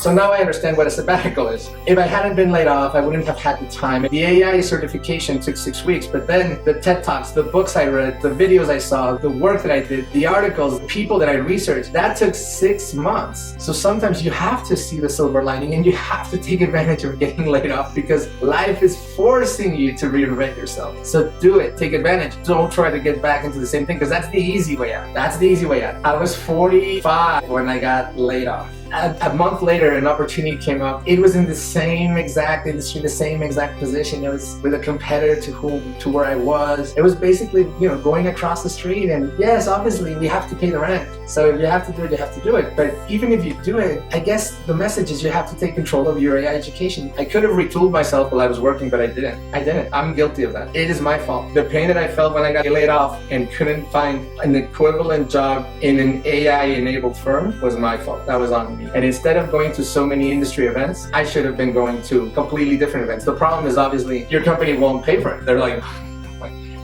So now I understand what a sabbatical is. If I hadn't been laid off, I wouldn't have had the time. The AI certification took 6 weeks, but then the TED Talks, the books I read, the videos I saw, the work that I did, the articles, the people that I researched, that took 6 months. So sometimes you have to see the silver lining and you have to take advantage of getting laid off because life is forcing you to reinvent yourself. So do it, take advantage. Don't try to get back into the same thing because that's the easy way out. That's the easy way out. I was 45 when I got laid off. A month later, an opportunity came up. It was in the same exact industry, the same exact position. It was with a competitor to where I was. It was basically, going across the street. And yes, obviously, we have to pay the rent. So if you have to do it, you have to do it. But even if you do it, I guess the message is you have to take control of your AI education. I could have retooled myself while I was working, but I didn't. I'm guilty of that. It is my fault. The pain that I felt when I got laid off and couldn't find an equivalent job in an AI-enabled firm was my fault. That was on me. And instead of going to so many industry events, I should have been going to completely different events. The problem is obviously your company won't pay for it. They're like,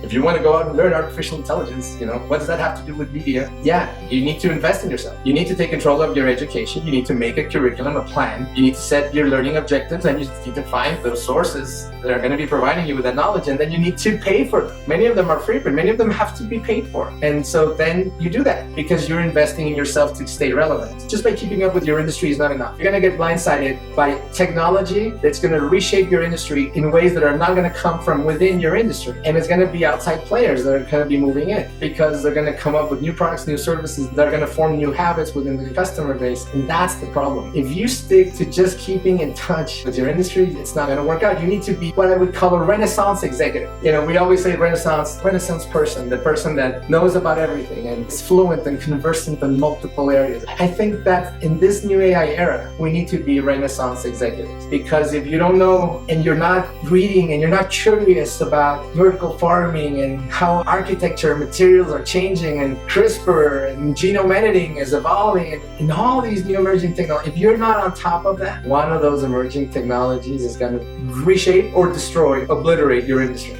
if you want to go out and learn artificial intelligence, what does that have to do with media? Yeah, you need to invest in yourself. You need to take control of your education. You need to make a curriculum, a plan. You need to set your learning objectives and you need to find those sources that are going to be providing you with that knowledge. And then you need to pay for them. Many of them are free, but many of them have to be paid for. And so then you do that because you're investing in yourself to stay relevant. Just by keeping up with your industry is not enough. You're going to get blindsided by technology that's going to reshape your industry in ways that are not going to come from within your industry. And it's going to be outside players that are going to be moving in because they're going to come up with new products, new services. They're going to form new habits within the customer base. And that's the problem. If you stick to just keeping in touch with your industry, it's not going to work out. You need to be what I would call a Renaissance executive. We always say Renaissance person, the person that knows about everything and is fluent and conversant in multiple areas. I think that in this new AI era, we need to be Renaissance executives because if you don't know and you're not reading and you're not curious about vertical farming and how architecture materials are changing and CRISPR and genome editing is evolving and all these new emerging technologies, if you're not on top of that, one of those emerging technologies is going to reshape or destroy, obliterate your industry.